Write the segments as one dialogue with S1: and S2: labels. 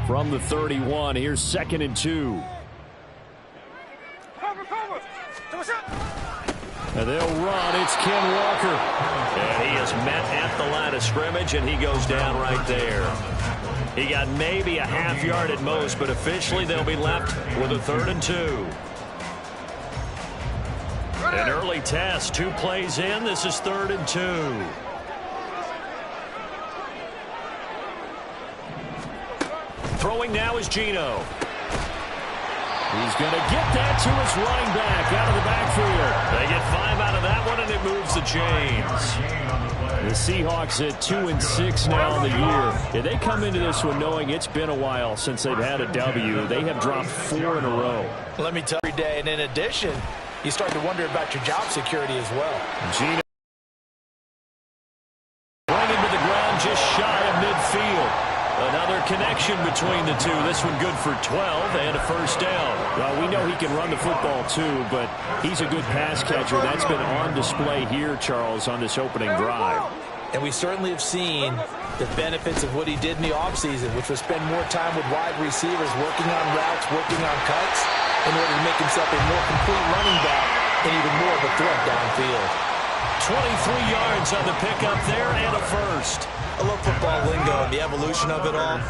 S1: From the 31, here's 2nd and 2. And they'll run. It's Ken Walker.
S2: And he is met at the line of scrimmage, and he goes down right there. He got maybe a half yard at most, but officially they'll be left with a 3rd and 2. An early test, 2 plays in. This is 3rd and 2. Throwing now is Geno.
S1: He's going to get that to his running back out of the backfield.
S2: They get 5 out of that one, and it moves the chains.
S1: The Seahawks at 2-6 now in the year. Yeah, they come into this one knowing it's been a while since they've had a W. They have dropped 4 in a row.
S3: Let me tell you, every day, and in addition, you start to wonder about your job security as well.
S1: Geno bring him to the ground just shy of midfield. Another connection between the two. This one good for 12 and a 1st down. Well, we know he can run the football too, but he's a good pass catcher. That's been on display here, Charles, on this opening drive.
S3: And we certainly have seen the benefits of what he did in the offseason, which was spend more time with wide receivers, working on routes, working on cuts, in order to make himself a more complete running back and even more of a threat downfield.
S2: 23 yards on the pickup there and a 1st.
S3: I love football lingo and the evolution of it all.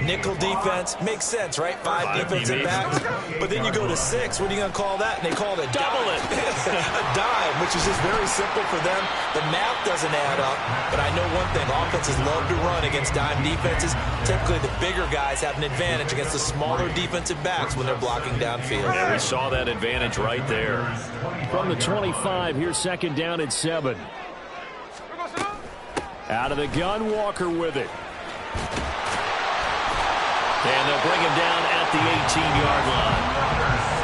S3: Nickel defense makes sense, right? 5 defensive backs. But then you go to 6. What are you going to call that? And they call it a
S2: double
S3: dime. A dime, which is just very simple for them. The math doesn't add up. But I know one thing. Offenses love to run against dime defenses. Typically, the bigger guys have an advantage against the smaller defensive backs when they're blocking downfield.
S2: Yeah, we saw that advantage right there.
S1: From the 25, here's 2nd down and 7. Out of the gun, Walker with it.
S2: And they'll bring him down at the 18-yard line.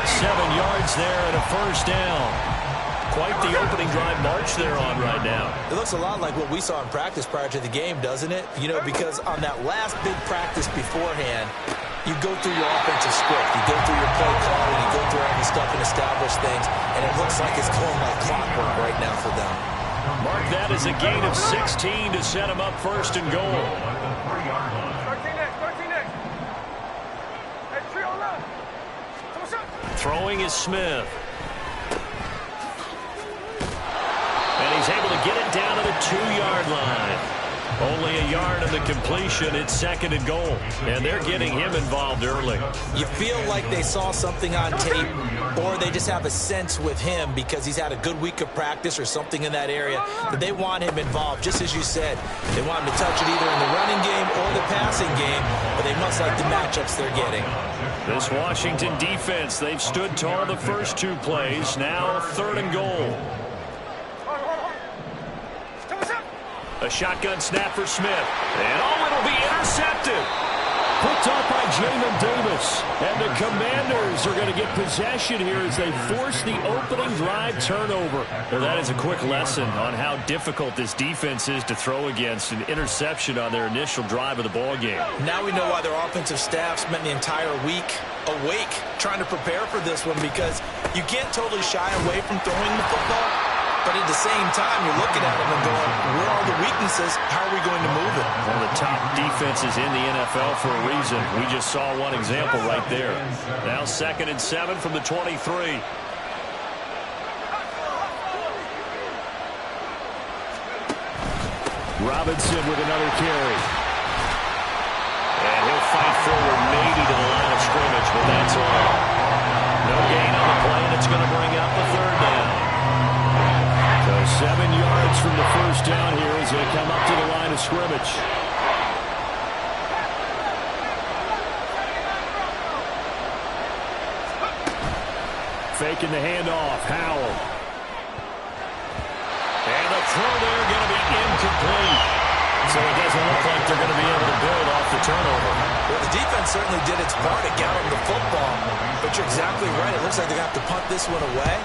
S2: 7 yards there and a 1st down. Quite the opening drive march they're on right now.
S3: It looks a lot like what we saw in practice prior to the game, doesn't it? You know, because on that last big practice beforehand, you go through your offensive script. You go through your play calling. You go through all the stuff and establish things. And it looks like it's going like clockwork right now for them.
S2: Mark that as a gain of 16 to set him up 1st and goal. Throwing is Smith. And he's able to get it down to the 2-yard line. Only a yard of the completion. It's 2nd and goal. And they're getting him involved early.
S3: You feel like they saw something on tape, or they just have a sense with him because he's had a good week of practice or something in that area that they want him involved. Just as you said, they want him to touch it either in the running game or the passing game, but they must like the matchups they're getting.
S2: This Washington defense, they've stood tall the first 2 plays. Now 3rd and goal. A shotgun snap for Smith. And it'll be intercepted.
S1: Picked up by Jamin Davis. And the Commanders are going to get possession here as they force the opening drive turnover.
S2: Well, that is a quick lesson on how difficult this defense is to throw against. An interception on their initial drive of the ball game.
S3: Now we know why their offensive staff spent the entire week awake trying to prepare for this one, because you can't totally shy away from throwing the football. But at the same time, you're looking at them and going, where are the weaknesses? How are we going to move it?
S2: One of the top defenses in the NFL for a reason. We just saw one example right there. Now 2nd and 7 from the 23.
S1: Robinson with another carry.
S2: And he'll fight forward maybe to the line of scrimmage, but that's all. No gain on the play, and it's going to bring up the 3rd down.
S1: So 7 yards from the 1st down here as they come up to the line of scrimmage. Faking the handoff, Howell.
S2: And the throw there going to be incomplete. So it doesn't look like they're going to be able to build off the turnover.
S3: Well, the defense certainly did its part to get them the football. But you're exactly right. It looks like they're going to have to punt this one away.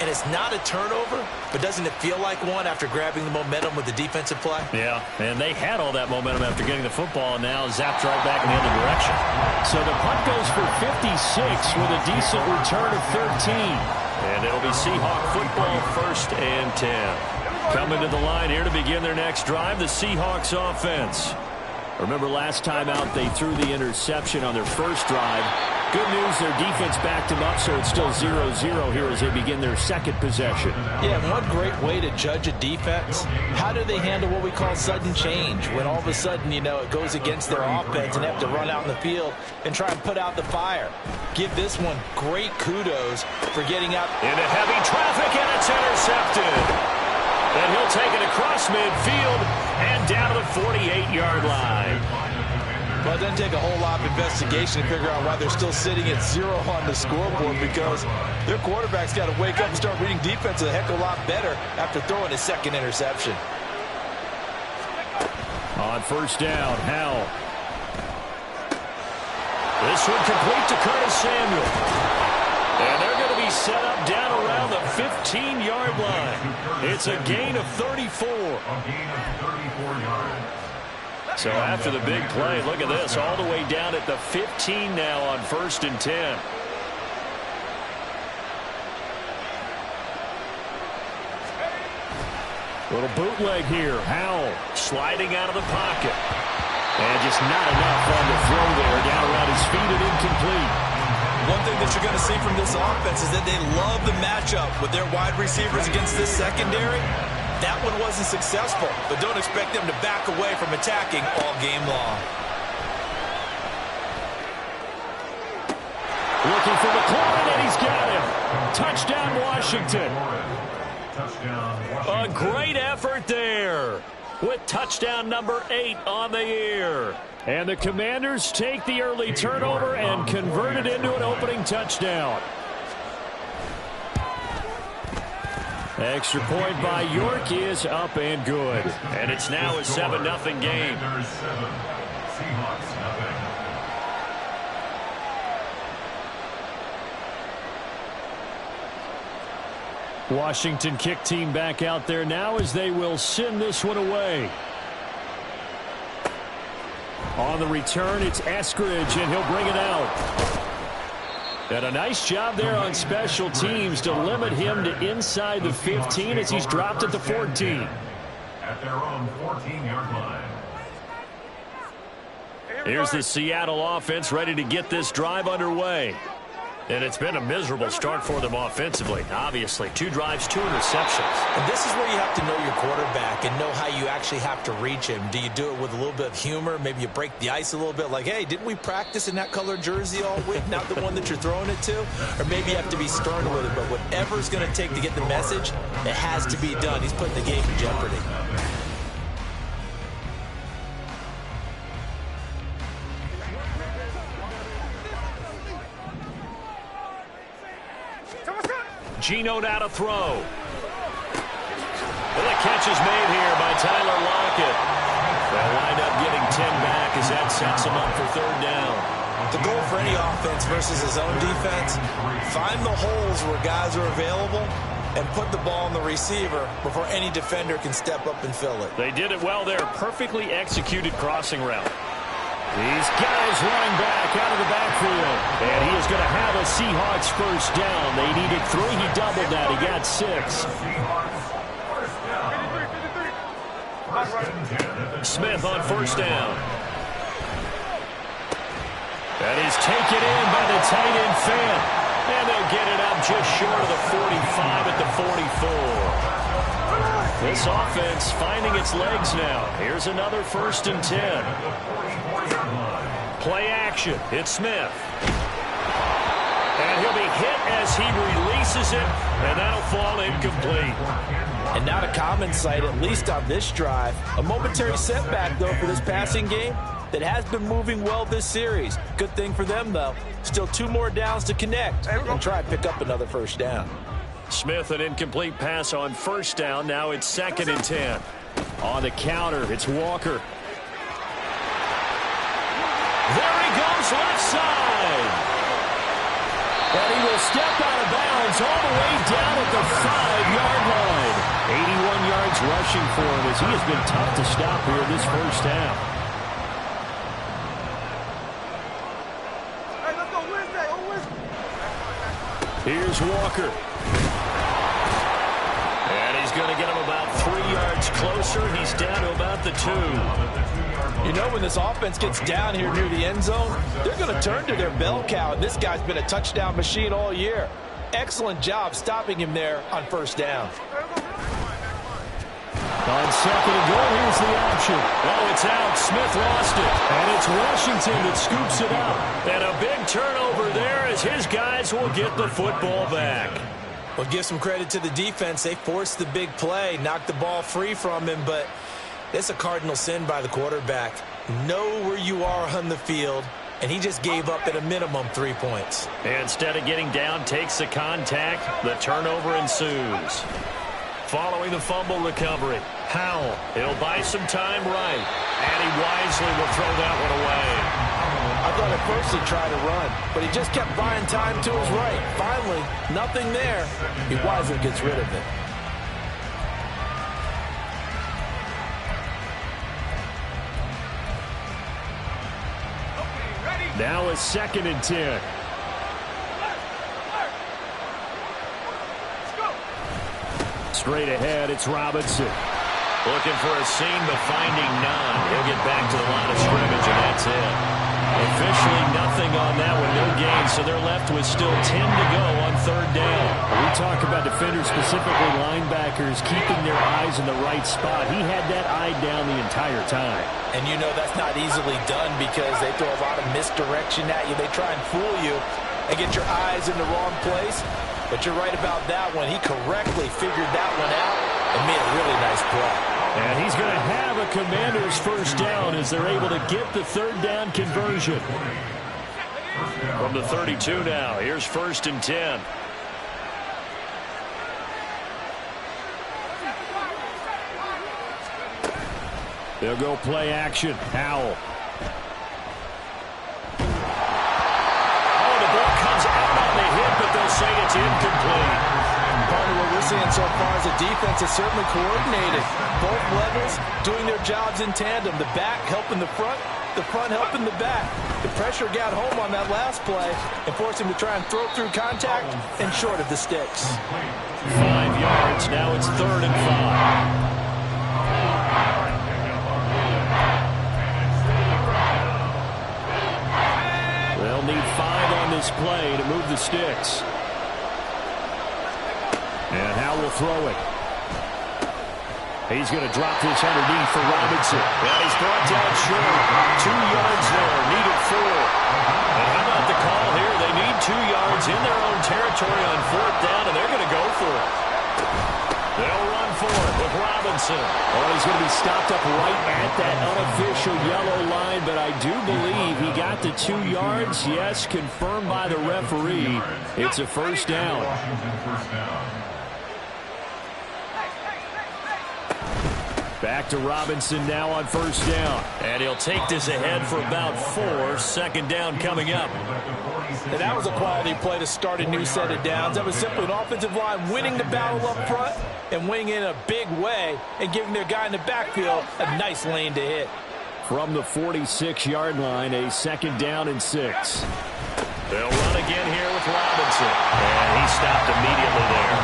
S3: And it's not a turnover, but doesn't it feel like one after grabbing the momentum with the defensive play?
S2: Yeah, and they had all that momentum after getting the football, and now zapped right back in the other direction.
S1: So the punt goes for 56 with a decent return of 13.
S2: And it'll be Seahawk football, 1st and 10. Coming to the line here to begin their next drive, the Seahawks offense.
S1: Remember last time out they threw the interception on their first drive. Good news, their defense backed him up, so it's still 0-0 here as they begin their second possession.
S3: Yeah, and one great way to judge a defense, how do they handle what we call sudden change? When all of a sudden, you know, it goes against their offense and they have to run out in the field and try and put out the fire. Give this one great kudos for getting out.
S2: Into heavy traffic, and it's intercepted. And he'll take it across midfield and down to the 48-yard line.
S3: Well, it doesn't take a whole lot of investigation to figure out why they're still sitting at 0 on the scoreboard, because their quarterback's got to wake up and start reading defense a heck of a lot better after throwing his second interception.
S1: On first down, Howell. This one complete to Curtis Samuel. And they're going to be set up down around the 15-yard line. It's a gain of 34. So after the big play, look at this, all the way down at the 15 now on 1st and 10. Little bootleg here. Howell sliding out of the pocket. And just not enough on the throw there. Down around his feet and incomplete.
S3: One thing that you're going to see from this offense is that they love the matchup with their wide receivers against this secondary. That one wasn't successful, but don't expect them to back away from attacking all game long.
S1: Looking for McLaurin, and he's got him. Touchdown, Washington. A great effort there with touchdown number 8 on the year. And the Commanders take the early turnover and convert it into an opening touchdown. Extra point by York is up and good. And it's now a 7-0 game. Washington kick team back out there now as they will send this one away. On the return, it's Eskridge, and he'll bring it out. And a nice job there on special teams to limit him to inside the 15 as he's dropped at the 14.
S4: At their own 14-yard line.
S1: Here's the Seattle offense ready to get this drive underway. And it's been a miserable start for them offensively. Obviously, 2 drives, 2 interceptions.
S3: And this is where you have to know your quarterback and know how you actually have to reach him. Do you do it with a little bit of humor? Maybe you break the ice a little bit, like, hey, didn't we practice in that color jersey all week? Not the one that you're throwing it to? Or maybe you have to be stern with it. But whatever it's going to take to get the message, it has to be done. He's putting the game in jeopardy.
S1: Geno now to throw. Well, the catch is made here by Tyler Lockett. They'll wind up getting 10 back as that sets them up for 3rd down.
S3: The goal for any offense versus his own defense, find the holes where guys are available and put the ball on the receiver before any defender can step up and fill it.
S1: They did it well there. Perfectly executed crossing route. These guys running back out of the backfield. And he is going to have a Seahawks first down. They needed 3. He doubled that. He got 6. Smith on first down. That is taken in by the tight end Fant. And they'll get it up just short of the 45 at the 44. This offense finding its legs now. Here's another 1st and 10. Play action. It's Smith. And he'll be hit as he releases it, and that'll fall incomplete.
S3: And not a common sight, at least on this drive. A momentary setback, though, for this passing game that has been moving well this series. Good thing for them, though. Still 2 more downs to connect and try and pick up another first down.
S1: Smith, an incomplete pass on first down. Now it's 2nd and 10. On the counter, it's Walker. There he goes, left side. And he will step out of bounds all the way down at the 5-yard line. 81 yards rushing for him as he has been tough to stop here this first half. Here's Walker. And he's going to get him about 3 yards closer. He's down to about the 2.
S3: You know, when this offense gets down here near the end zone, they're going to turn to their bell cow, and this guy's been a touchdown machine all year. Excellent job stopping him there on first down.
S1: On second and goal, here's the option.
S2: Oh, it's out. Smith lost it.
S1: And it's Washington that scoops it up.
S2: And a big turnover there as his guys will get the football back.
S3: Well, give some credit to the defense. They forced the big play, knocked the ball free from him, but it's a cardinal sin by the quarterback. Know where you are on the field, and he just gave up at a minimum 3 points.
S2: Instead of getting down, takes the contact. The turnover ensues. Following the fumble recovery, Howell, he'll buy some time right, and he wisely will throw that one away.
S3: I thought at first he'd try to run, but he just kept buying time to his right. Finally, nothing there. He wisely gets rid of it.
S1: Now a 2nd and 10. Straight ahead, it's Robinson.
S2: Looking for a seam, but finding none. He'll get back to the line of scrimmage, and that's it. Officially nothing on that one, no gain, so they're left with still 10 to go on third down.
S1: We talk about defenders, specifically linebackers, keeping their eyes in the right spot. He had that eye down the entire time.
S3: And you know that's not easily done because they throw a lot of misdirection at you. They try and fool you and get your eyes in the wrong place. But you're right about that one. He correctly figured that one out and made a really nice play.
S1: And he's going to have a Commander's first down as they're able to get the third down conversion.
S2: From the 32 now, here's 1st and 10.
S1: They'll go play action. Howell.
S2: Oh, the ball comes out on the hit, but they'll say it's incomplete.
S3: Part of what we're seeing so far is the defense is certainly coordinated. Both levels doing their jobs in tandem. The back helping the front helping the back. The pressure got home on that last play and forced him to try and throw through contact and short of the sticks.
S2: 5 yards. Now it's 3rd and 5.
S1: They'll need 5 on this play to move the sticks. And Howell will throw it. He's going to drop this underneath for Robinson.
S2: And he's brought down short. 2 yards there. Needed 4. And how about the call here? They need 2 yards in their own territory on 4th down, and they're going to go for it. They'll run for it with Robinson.
S1: Oh, he's going to be stopped up right at that unofficial yellow line, but I do believe he got the 2 yards. Yes, confirmed by the referee. It's a first down. Back to Robinson now on first down.
S2: And he'll take this ahead for about 4. 2nd down coming up.
S3: And that was a quality play to start a new set of downs. That was simply an offensive line winning the battle up front and winning in a big way and giving their guy in the backfield a nice lane to hit.
S1: From the 46-yard line, a 2nd down and 6.
S2: They'll run again here with Robinson. And he stopped immediately there.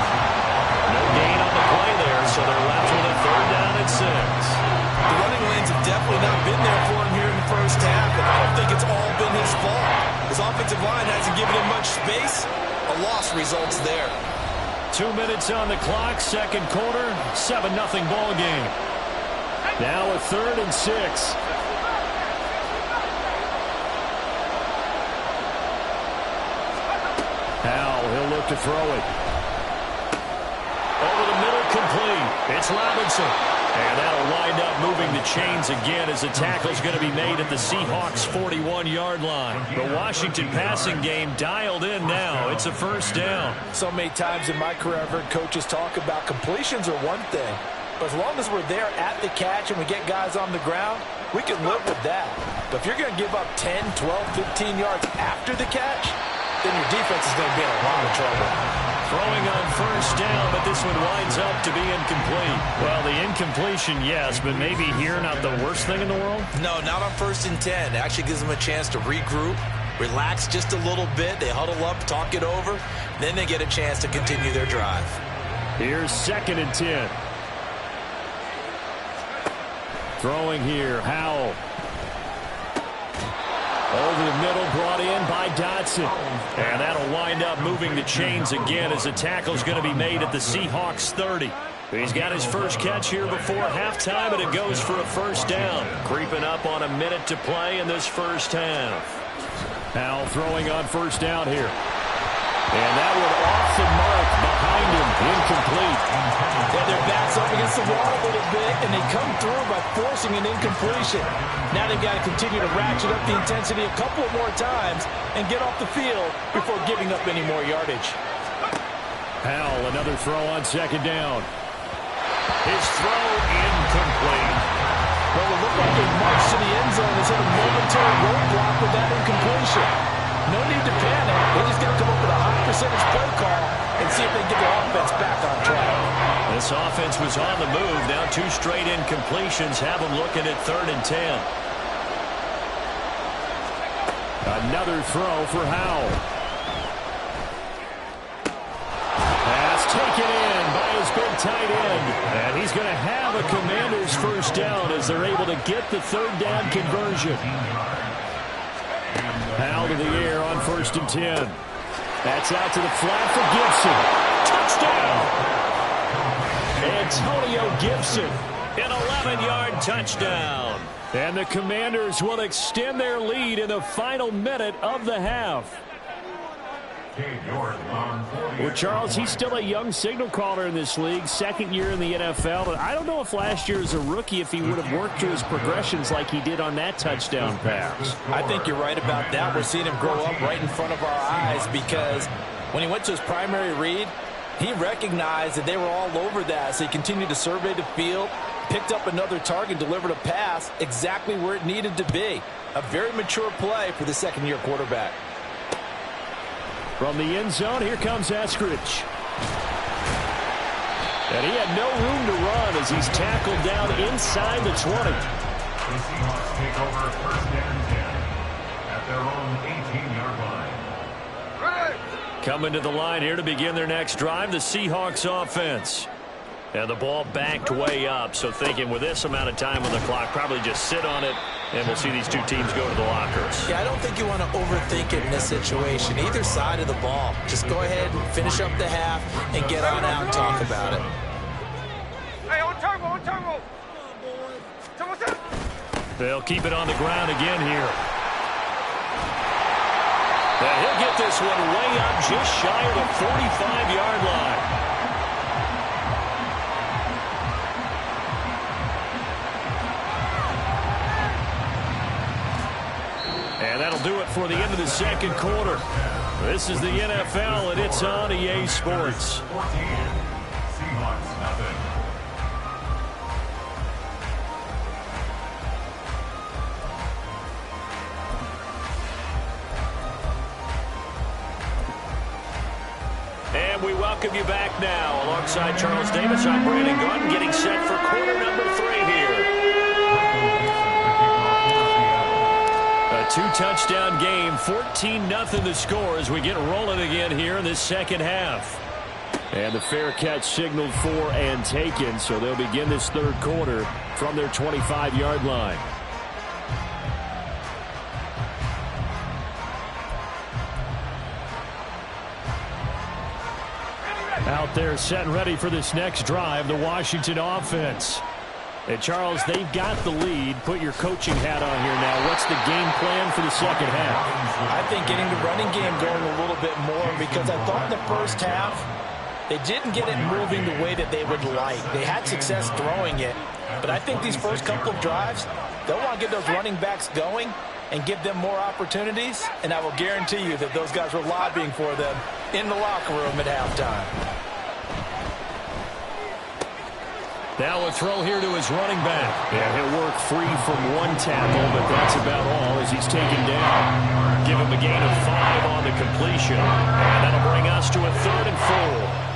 S2: No gain on the play there, so they're left with a 3rd down and 6.
S3: The running lanes have definitely not been there for him here in the first half, and I don't think it's all been his fault. His offensive line hasn't given him much space. A loss results there.
S1: 2 minutes on the clock, 2nd quarter, 7-0 ball game. Now a 3rd and 6. Howell, he'll look to throw it.
S2: Over the middle, complete. It's Robinson. And that'll wind up moving the chains again as the tackle's going to be made at the Seahawks' 41-yard line. The Washington passing game dialed in now. It's a first down.
S3: So many times in my career I've heard coaches talk about completions are one thing, but as long as we're there at the catch and we get guys on the ground, we can live with that. But if you're going to give up 10, 12, 15 yards after the catch, then your defense is going to be in a lot of trouble.
S2: Throwing on first down, but this one winds up to be incomplete.
S1: Well, the incompletion, yes, but maybe here not the worst thing in the world?
S3: No, not on 1st and 10. It actually gives them a chance to regroup, relax just a little bit. They huddle up, talk it over. Then they get a chance to continue their drive.
S1: Here's 2nd and 10. Throwing here, Howell. Over the middle, brought in by Dotson. And that'll wind up moving the chains again as the tackle's going to be made at the Seahawks 30. He's got his first catch here before halftime, and it goes for a first down. Creeping up on a minute to play in this first half. Howell throwing on first down here. And that one off the mark behind him, incomplete.
S3: Yeah, their back's up against the wall a little bit, and they come through by forcing an incompletion. Now they've got to continue to ratchet up the intensity a couple of more times and get off the field before giving up any more yardage.
S1: Howell, another throw on second down. His throw incomplete.
S3: Well, it looked like a march to the end zone has hit a momentary roadblock with that incompletion. No need to panic. They just got to come up with a high percentage play call and see if they can get their offense back on track.
S1: This offense was on the move. Now 2 straight incompletions have them looking at 3rd and 10. Another throw for Howell. Pass taken in by his big tight end. And he's going to have a Commanders first down as they're able to get the 3rd down conversion. Howell to the air on 1st and 10. That's out to the flat for Gibson. Touchdown! Antonio Gibson, an 11-yard touchdown. And the Commanders will extend their lead in the final minute of the half. Well, Charles, he's still a young signal caller in this league, 2nd year in the NFL. But I don't know if last year as a rookie, if he would have worked through his progressions like he did on that touchdown pass.
S3: I think you're right about that. We're seeing him grow up right in front of our eyes because when he went to his primary read, he recognized that they were all over that. So he continued to survey the field, picked up another target, delivered a pass exactly where it needed to be. A very mature play for the 2nd-year quarterback.
S1: From the end zone, here comes Eskridge. And he had no room to run as he's tackled down inside the 20.
S4: The Seahawks take over 1st and 10 at their own 18-yard line.
S1: Coming to the line here to begin their next drive, the Seahawks offense. And the ball backed way up, so thinking with this amount of time on the clock, probably just sit on it, and we'll see these 2 teams go to the lockers.
S3: Yeah, I don't think you want to overthink it in this situation. Either side of the ball. Just go ahead and finish up the half and get on out and talk about it.
S2: Hey, on turbo.
S1: They'll keep it on the ground again here. And he'll get this one way up just shy of the 45-yard line. And that'll do it for the end of the 2nd quarter. This is the NFL, and it's on EA Sports.
S4: 14, Seahawks nothing.
S1: And we welcome you back now. Alongside Charles Davis, I'm Brandon Gordon, getting set for quarter number 3 here. A 2-touchdown game, 14-0 the score as we get rolling again here in this 2nd half. And the fair catch signaled for and taken, so they'll begin this 3rd quarter from their 25-yard line. Out there set and ready for this next drive, the Washington offense. And Charles, they've got the lead. Put your coaching hat on here now. What's the game plan for the 2nd half?
S3: I think getting the running game going a little bit more because I thought in the first half they didn't get it moving the way that they would like. They had success throwing it, but I think these first couple of drives, they'll want to get those running backs going and give them more opportunities, and I will guarantee you that those guys were lobbying for them in the locker room at halftime.
S1: Now a throw here to his running back. Yeah, he'll work free from 1 tackle, but that's about all as he's taken down. Give him a gain of 5 on the completion. And that'll bring us to a 3rd and 4.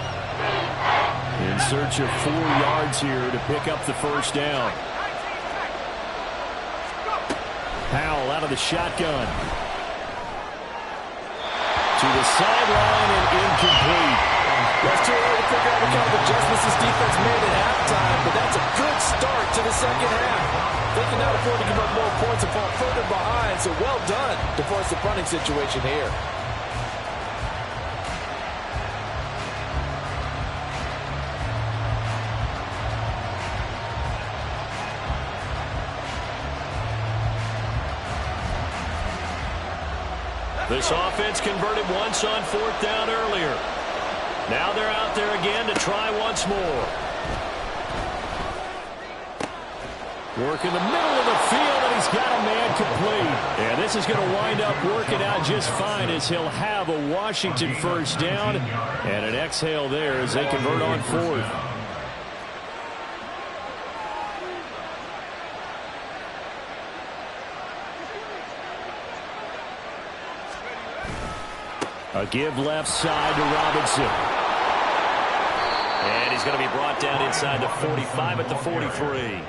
S1: In search of 4 yards here to pick up the first down. Howell out of the shotgun. To the sideline and incomplete.
S3: That's too early to figure out what kind of adjustments this defense made at halftime, but that's a good start to the second half. They can now afford to give up more points and fall further behind, so well done to force the punting situation here.
S1: This offense converted once on 4th down earlier. Now they're out there again to try once more. Work in the middle of the field, and he's got a man complete. And this is going to wind up working out just fine as he'll have a Washington first down and an exhale there as they convert on 4th. A give left side to Robinson. And he's going to be brought down inside the 45 at the 43.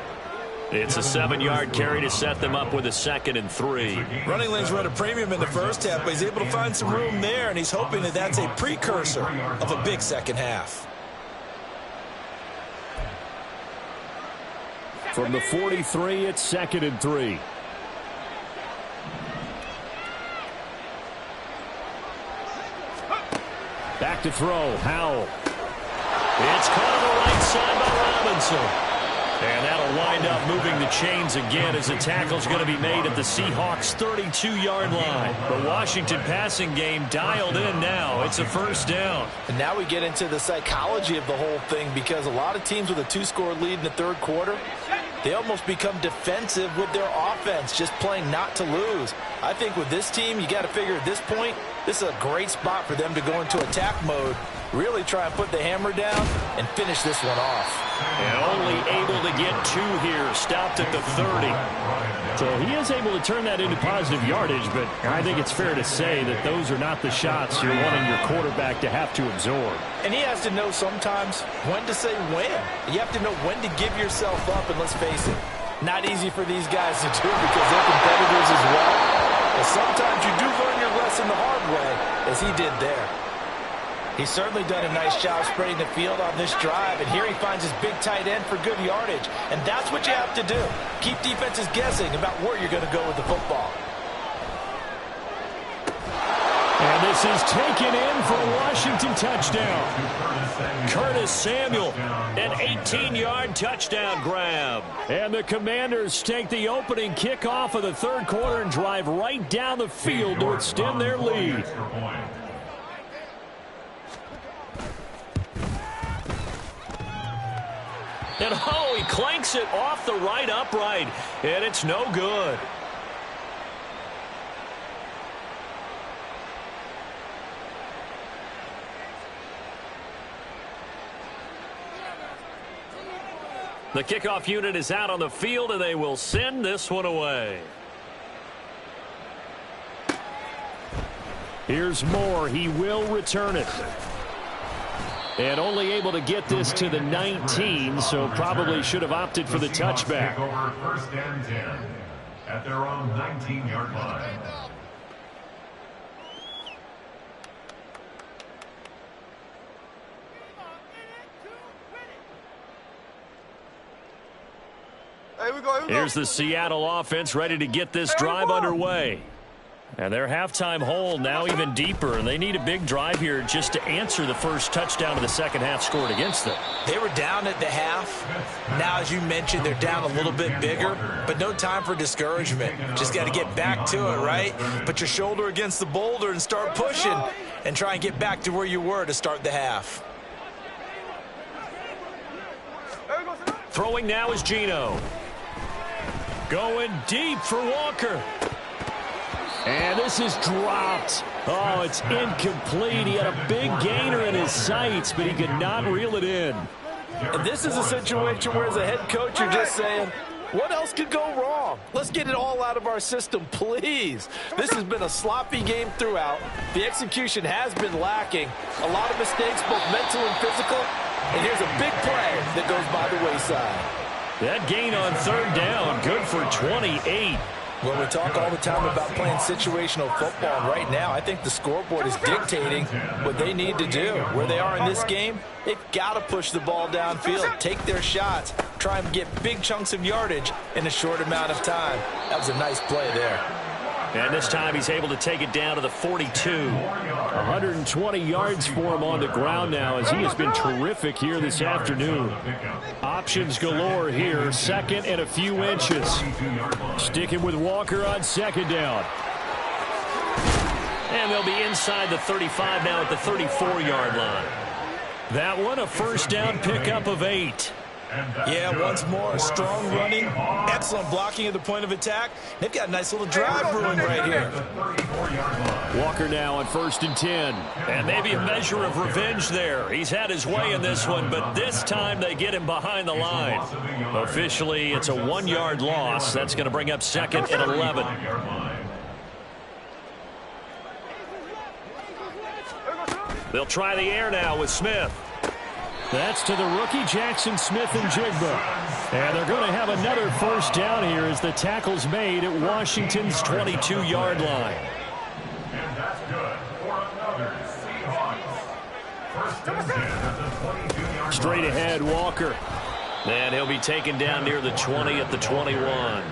S1: It's a 7-yard carry to set them up with a 2nd and 3.
S3: Running lanes run a premium in the first half, but he's able to find some room there, and he's hoping that that's a precursor of a big second half.
S1: From the 43, it's 2nd and 3. Back to throw. Howell. It's caught on the right side by Robinson. And that'll wind up moving the chains again as the tackle's going to be made at the Seahawks' 32-yard line. The Washington passing game dialed in now. It's a first down.
S3: And now we get into the psychology of the whole thing, because a lot of teams with a 2-score lead in the third quarter, they almost become defensive with their offense, just playing not to lose. I think with this team, you got to figure at this point, this is a great spot for them to go into attack mode, really try and put the hammer down and finish this one off.
S1: And only able to get 2 here, stopped at the 30. So he is able to turn that into positive yardage, but I think it's fair to say that those are not the shots you're wanting your quarterback to have to absorb.
S3: And he has to know sometimes when to say when. You have to know when to give yourself up, and let's face it, not easy for these guys to do because they're competitors as well. And sometimes you do learn your lesson the hard way, as he did there. He's certainly done a nice job spreading the field on this drive, and here he finds his big tight end for good yardage. And that's what you have to do. Keep defenses guessing about where you're going to go with the football.
S1: And this is taken in for a Washington touchdown. Curtis Samuel, an 18-yard touchdown grab. And the Commanders take the opening kickoff of the third quarter and drive right down the field to extend their lead. And oh, he clanks it off the right upright, and it's no good. The kickoff unit is out on the field, and they will send this one away. Here's Moore. He will return it. And only able to get this to the 19, so probably should have opted for the touchback.
S4: First and 10 at their own 19-yard line.
S1: Here's the Seattle offense ready to get this drive underway. And their halftime hole now even deeper, and they need a big drive here just to answer the first touchdown of the second half scored against them.
S3: They were down at the half. Now, as you mentioned, they're down a little bit bigger, but no time for discouragement. Just got to get back to it, right? Put your shoulder against the boulder and start pushing and try and get back to where you were to start the half.
S1: Throwing now is Geno. Going deep for Walker. And this is dropped. Oh, it's incomplete. He had a big gainer in his sights, but he could not reel it in.
S3: And this is a situation where, as a head coach, you're just saying, what else could go wrong? Let's get it all out of our system, please. This has been a sloppy game throughout. The execution has been lacking. A lot of mistakes, both mental and physical. And here's a big play that goes by the wayside.
S1: That gain on third down, good for 28.
S3: Well, we talk all the time about playing situational football, and right now I think the scoreboard is dictating what they need to do. Where they are in this game, they've got to push the ball downfield, take their shots, try and get big chunks of yardage in a short amount of time. That was a nice play there.
S1: And this time he's able to take it down to the 42. 120 yards for him on the ground now as he has been terrific here this afternoon. Options galore here. Second and a few inches. Sticking with Walker on second down. And they'll be inside the 35 now at the 34-yard line. That one a first down pickup of 8.
S3: Yeah, once more, strong running, excellent blocking at the point of attack. They've got a nice little drive brewing right here.
S1: Walker now on 1st and 10. And maybe a measure of revenge there. He's had his way in this one, but this time they get him behind the line. Officially, it's a 1-yard loss. That's going to bring up 2nd and 11. They'll try the air now with Smith. That's to the rookie, Jackson Smith-Njigba. And they're going to have another first down here as the tackle's made at Washington's 22-yard line.
S4: And that's good for another Seahawks. First and 10 at the 22-yard
S1: Straight ahead, Walker. And he'll be taken down near the 20 at the 21.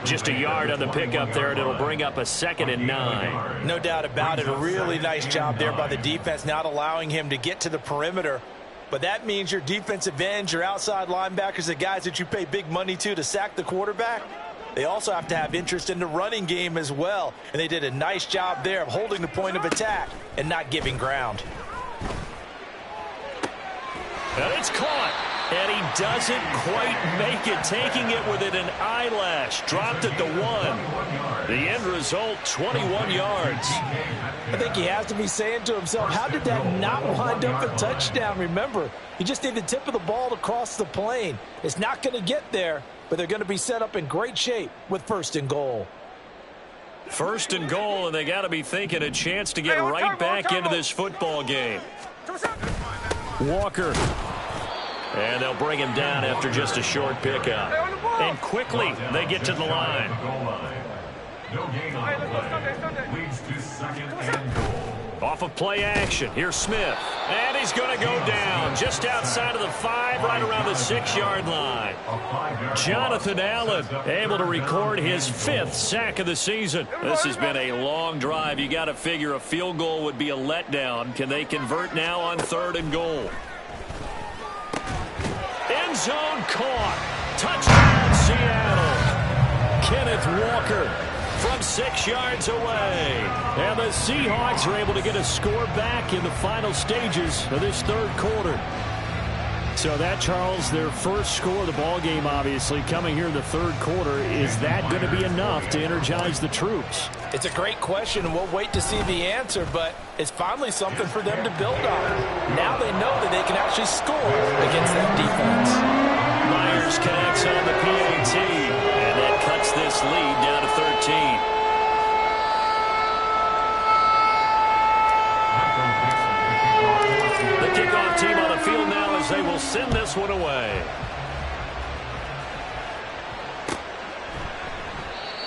S1: Just a yard on the pickup there, and it'll bring up a 2nd and 9.
S3: No doubt about it. A really nice job there by the defense, not allowing him to get to the perimeter. But that means your defensive ends, your outside linebackers, the guys that you pay big money to sack the quarterback, they also have to have interest in the running game as well. And they did a nice job there of holding the point of attack and not giving ground.
S1: And it's caught. And he doesn't quite make it, taking it within an eyelash. Dropped it to 1. The end result, 21 yards.
S3: I think he has to be saying to himself, how did that not wind up a touchdown? Remember, you just need the tip of the ball to cross the plane. It's not going to get there, but they're going to be set up in great shape with 1st and goal.
S1: 1st and goal, and they got to be thinking a chance to get right back into this football game. Walker. And they'll bring him down after just a short pickup. And quickly, they get to the line.
S4: No gain on the play. Leads to 2nd and goal.
S1: Off of play action, here's Smith. And he's going to go down just outside of the 5, right around the 6-yard line. Jonathan Allen able to record his 5th sack of the season. This has been a long drive. You got to figure a field goal would be a letdown. Can they convert now on 3rd and goal? End zone caught. Touchdown, Seattle. Kenneth Walker from 6 yards away. And the Seahawks are able to get a score back in the final stages of this 3rd quarter. So that, Charles, their first score of the ball game, obviously, coming here in the 3rd quarter. Is that going to be enough to energize the troops?
S3: It's a great question, and we'll wait to see the answer, but it's finally something for them to build on. Now they know that they can actually score against that defense.
S1: Myers connects on the PAT, and that cuts this lead down to 13. The kickoff team on the field now as they will send this one away.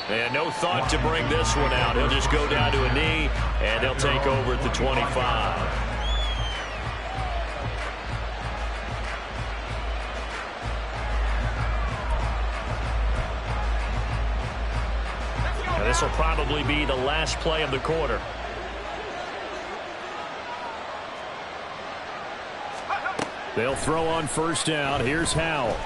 S1: And no thought to bring this one out. He'll just go down to a knee, and they'll take over at the 25. And this will probably be the last play of the quarter. They'll throw on 1st down. Here's Howell.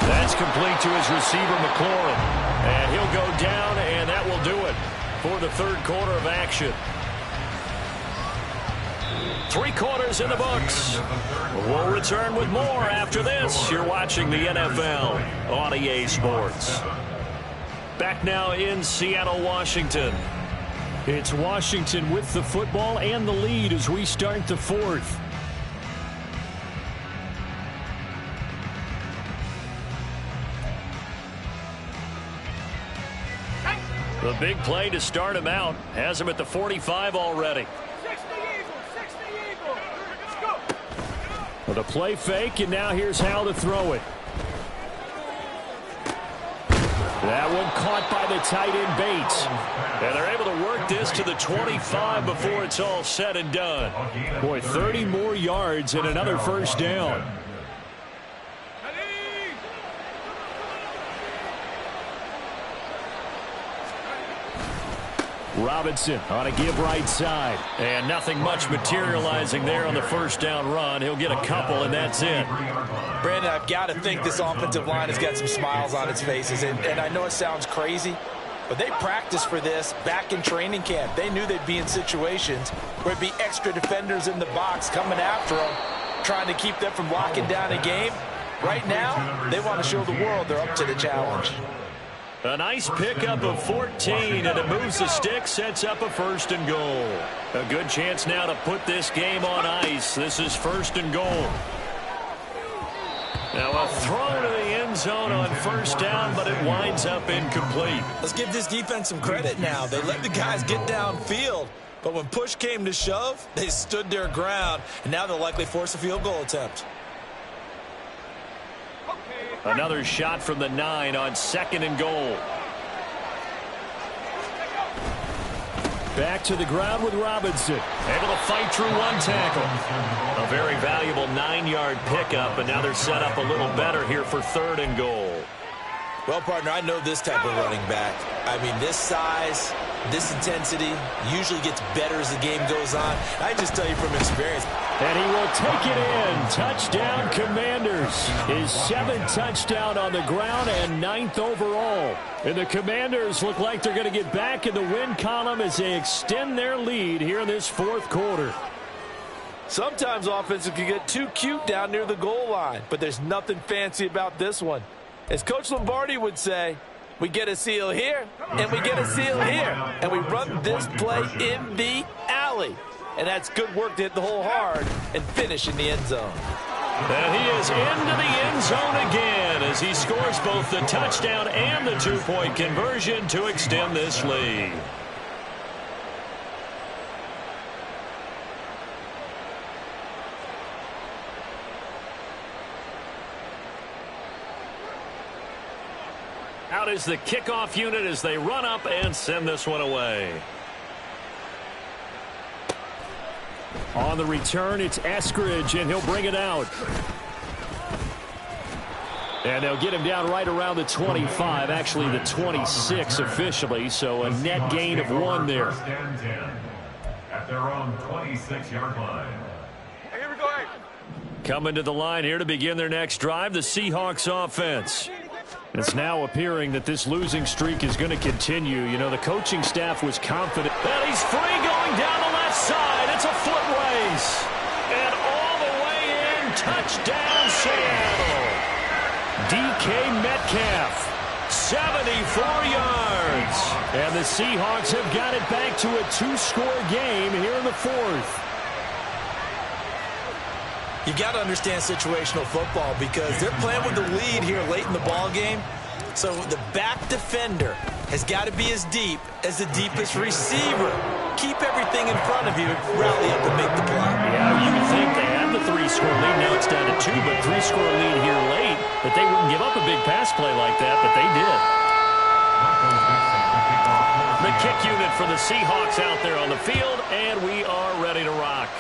S1: That's complete to his receiver, McLaurin. And he'll go down, and that will do it for the 3rd quarter of action. 3 quarters in the books. We'll return with more after this. You're watching the NFL on EA Sports. Back now in Seattle, Washington. It's Washington with the football and the lead as we start the 4th. The big play to start him out has him at the 45 already. With a play fake, and now here's how to throw it. That one caught by the tight end Bates.
S2: And they're able to work this to the 25 before it's all said and done.
S1: Boy, 30 more yards and another first down. Robinson on a give right side.
S2: And nothing much materializing there on the first down run. He'll get a couple, and that's it.
S3: Brandon, I've got to think this offensive line has got some smiles on its faces. And I know it sounds crazy, but they practiced for this back in training camp. They knew they'd be in situations where it'd be extra defenders in the box coming after them, trying to keep them from locking down a game. Right now, they want to show the world they're up to the challenge.
S2: A nice pickup of 14, and it moves the stick, sets up a first and goal. A good chance now to put this game on ice. This is first and goal. Now a throw to the end zone on first down, but it winds up incomplete.
S3: Let's give this defense some credit now. They let the guys get downfield, but when push came to shove, they stood their ground, and now they'll likely force a field goal attempt.
S2: Another shot from the 9 on second and goal.
S1: Back to the ground with Robinson.
S2: Able to fight through one tackle. A very valuable 9-yard pickup, and now they're set up a little better here for third and goal.
S3: Well, partner, I know this type of running back. I mean, this size, this intensity usually gets better as the game goes on. I just tell you from experience.
S1: And he will take it in. Touchdown, Commanders. His 7th touchdown on the ground and 9th overall. And the Commanders look like they're going to get back in the win column as they extend their lead here in this fourth quarter.
S5: Sometimes offenses can get too cute down near the goal line, but there's nothing fancy about this one. As Coach Lombardi would say, we get a seal here, and we get a seal here, and we run this play in the alley. And that's good work to hit the hole hard and finish in the end zone.
S2: And he is into the end zone again as he scores both the touchdown and the 2-point conversion to extend this lead. Out is the kickoff unit as they run up and send this one away.
S1: On the return, it's Eskridge, and he'll bring it out. And they'll get him down right around the 25, actually the 26 officially, so a net gain of 1 there.
S4: At their own 26-yard line.
S5: Here we go.
S2: Coming to the line here to begin their next drive, the Seahawks offense.
S1: It's now appearing that this losing streak is going to continue. You know, the coaching staff was confident.
S2: And he's free going down the left side. It's a foot race. And all the way in, touchdown Seattle. DK Metcalf, 74 yards.
S1: And the Seahawks have got it back to a 2-score game here in the fourth.
S3: You got to understand situational football because they're playing with the lead here late in the ball game. So the back defender has got to be as deep as the deepest receiver. Keep everything in front of you, rally up and make the play.
S2: Yeah, you would think they had the 3-score lead. Now it's down to 2, but 3-score lead here late. That they wouldn't give up a big pass play like that, but they did. The kick unit for the Seahawks out there on the field, and we are ready to rock.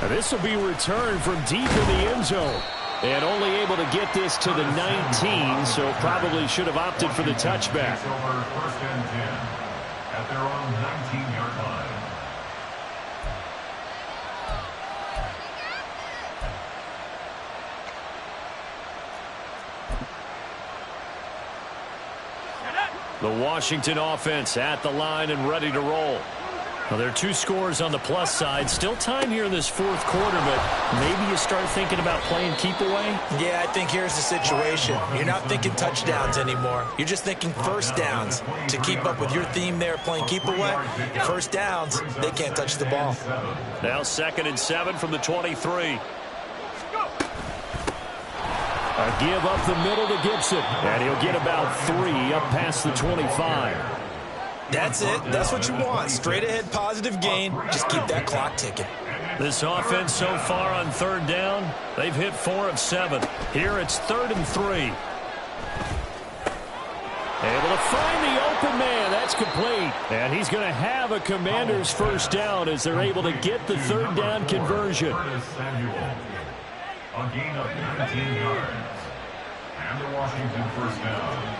S1: This will be returned from deep in the end zone. And only able to get this to the 19, so probably should have opted for the touchback.
S4: Over first and 10 at their own 19-yard line.
S2: The Washington offense at the line and ready to roll. Well, there are 2 scores on the plus side. Still time here in this fourth quarter, but maybe you start thinking about playing keep away?
S3: Yeah, I think here's the situation. You're not thinking touchdowns anymore. You're just thinking first downs. To keep up with your theme there, playing keep away, first downs, they can't touch the ball.
S2: Now 2nd and 7 from the 23.
S1: A give up the middle to Gibson. And he'll get about 3 up past the 25.
S3: That's it. That's what you want. Straight ahead positive gain. Just keep that clock ticking.
S1: This offense so far on third down, they've hit 4 of 7. Here it's 3rd and 3. Able to find the open man. That's complete. And he's going to have a Commanders first down as they're able to get the third down conversion.
S4: A gain of 19 yards. And the Washington first down.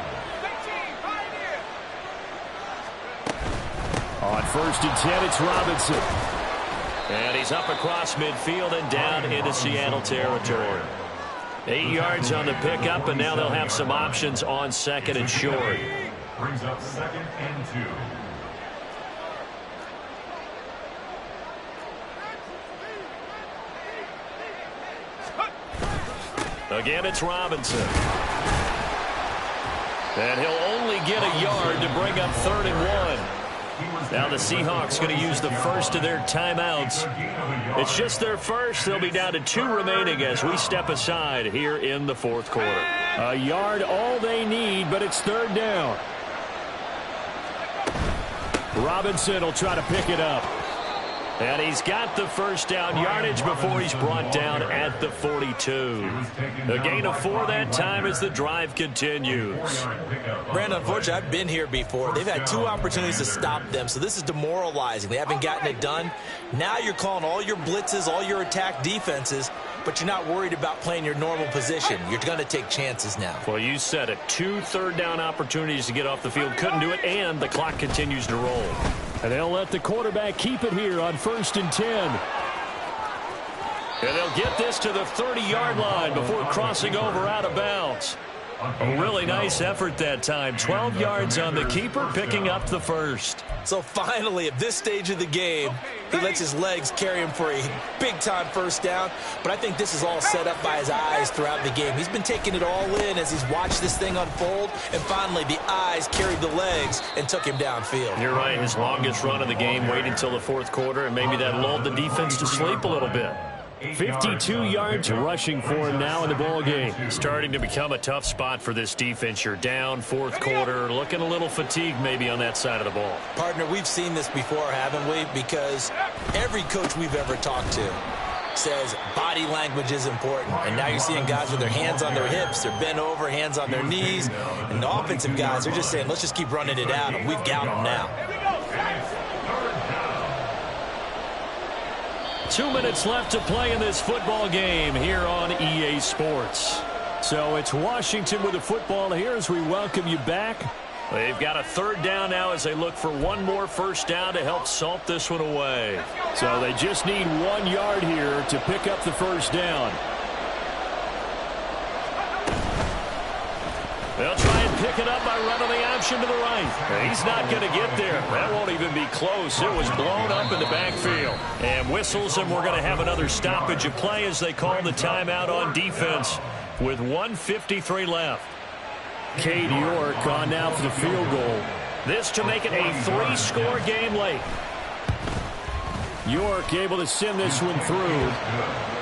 S1: On 1st and 10, it's Robinson. And he's up across midfield and down into Seattle territory. 8 yards on the pickup, and now they'll have some options on 2nd and short.
S4: Brings up 2nd and 2.
S1: Again, it's Robinson. And he'll only get a yard to bring up 3rd and 1. Now the Seahawks going to use the first of their timeouts. It's just their first. They'll be down to 2 remaining as we step aside here in the 4th quarter. A yard all they need, but it's 3rd down. Robinson will try to pick it up. And he's got the first down yardage before he's brought down at the 42. A gain of 4 that time as the drive continues.
S3: Brandon, unfortunately, I've been here before. They've had 2 opportunities to stop them, so this is demoralizing. They haven't gotten it done. Now you're calling all your blitzes, all your attack defenses, but you're not worried about playing your normal position. You're going to take chances now.
S1: Well, you said it. 2 third-down opportunities to get off the field. Couldn't do it, and the clock continues to roll. And they'll let the quarterback keep it here on 1st and 10. And they'll get this to the 30-yard line before crossing over out of bounds. A really nice effort that time. 12 yards on the keeper, picking up the first.
S3: So finally, at this stage of the game, he lets his legs carry him for a big-time first down. But I think this is all set up by his eyes throughout the game. He's been taking it all in as he's watched this thing unfold. And finally, the eyes carried the legs and took him downfield.
S1: You're right. His longest run of the game waited until the 4th quarter, and maybe that lulled the defense to sleep a little bit. 52 yards rushing for him now in the ball game. Starting to become a tough spot for this defense. You're down 4th quarter, looking a little fatigued maybe on that side of the ball.
S3: Partner, we've seen this before, haven't we? Because every coach we've ever talked to says body language is important. And now you're seeing guys with their hands on their hips, they're bent over, hands on their knees. And the offensive guys are just saying, let's just keep running it out, and we've got them now.
S1: 2 minutes left to play in this football game here on EA Sports. So it's Washington with the football here as we welcome you back. They've got a 3rd down now as they look for 1 more first down to help salt this one away. So they just need 1 yard here to pick up the first down. They'll try and pick it up by running the option to the right. He's not going to get there. That won't even be close. It was blown up in the backfield. And whistles, and we're going to have another stoppage of play as they call the timeout on defense with 1:53 left. Cade York on now for the field goal. This to make it a 3-score game late. York able to send this one through.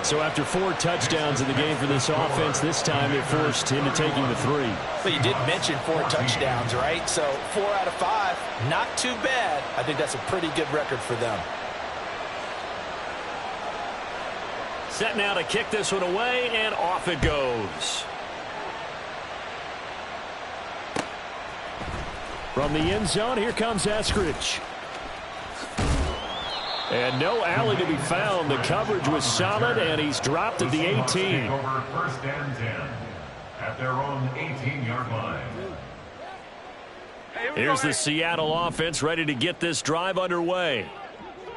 S1: So after 4 touchdowns in the game for this offense, this time they're forced into taking the 3.
S3: But you did mention 4 touchdowns, right? So 4 out of 5, not too bad. I think that's a pretty good record for them.
S1: Set now to kick this one away, and off it goes. From the end zone, here comes Eskridge. And no alley to be found. The coverage was solid, and he's dropped at the 18.
S4: Over 1st and 10 at their own 18-yard line.
S1: Here's the Seattle offense ready to get this drive underway.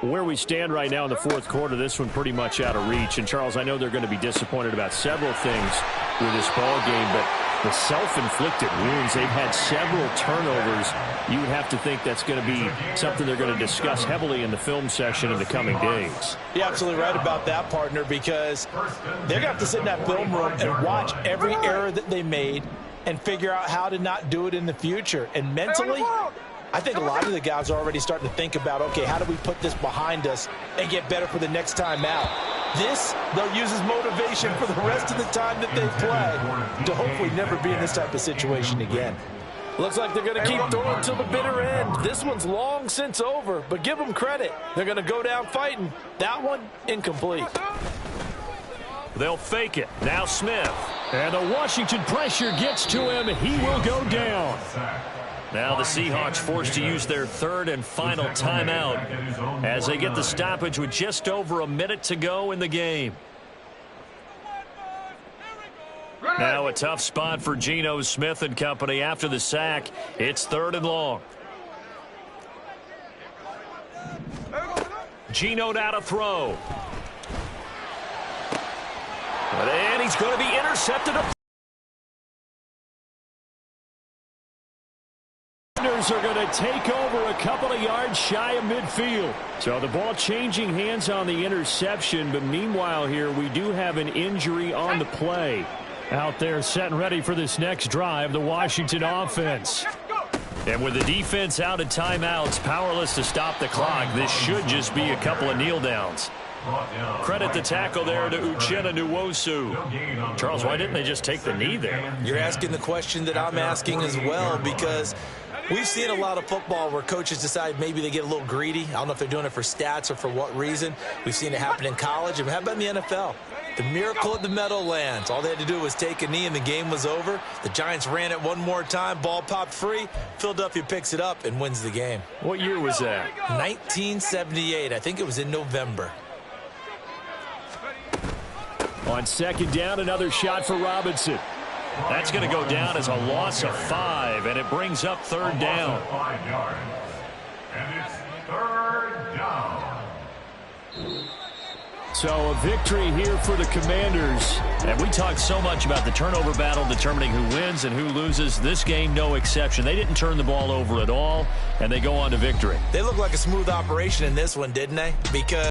S1: Where we stand right now in the 4th quarter, this one pretty much out of reach. And, Charles, I know they're going to be disappointed about several things with this ball game, but the self-inflicted wounds, they've had several turnovers. You would have to think that's going to be something they're going to discuss heavily in the film session in the coming days.
S3: You're absolutely right about that, partner, because they're going to have to sit in that film room and watch every error that they made and figure out how to not do it in the future. And mentally, I think a lot of the guys are already starting to think about, okay, how do we put this behind us and get better for the next time out? This, they'll use as motivation for the rest of the time that they play to hopefully never be in this type of situation again.
S5: Looks like they're going to keep throwing till the bitter end. This one's long since over, but give them credit. They're going to go down fighting. That one, incomplete.
S1: They'll fake it. Now Smith. And the Washington pressure gets to him. He will go down. Now the Seahawks forced to use their third and final timeout as they get the stoppage with just over a minute to go in the game. Now a tough spot for Geno Smith and company after the sack. It's 3rd and long. Geno now to throw. And he's going to be intercepted. Are going to take over a couple of yards shy of midfield. So the ball changing hands on the interception, but meanwhile here we do have an injury on the play. Out there set and ready for this next drive, the Washington offense. And with the defense out at timeouts, powerless to stop the clock, this should just be a couple of kneel downs. Credit the tackle there to Uchenna Nwosu. Charles, why didn't they just take the knee there?
S3: You're asking the question that I'm asking as well, because we've seen a lot of football where coaches decide maybe they get a little greedy. I don't know if they're doing it for stats or for what reason. We've seen it happen in college. And how about in the NFL? The miracle of the Meadowlands. All they had to do was take a knee and the game was over. The Giants ran it one more time. Ball popped free. Philadelphia picks it up and wins the game.
S1: What year was that?
S3: 1978. I think it was in November.
S1: On 2nd down, another shot for Robinson. That's going to go down as a loss of 5, and it brings up 3rd down.
S4: 5 yards. And it's 3rd down.
S1: So a victory here for the Commanders. And we talked so much about the turnover battle determining who wins and who loses. This game, no exception. They didn't turn the ball over at all, and they go on to victory.
S3: They look like a smooth operation in this one, didn't they? Because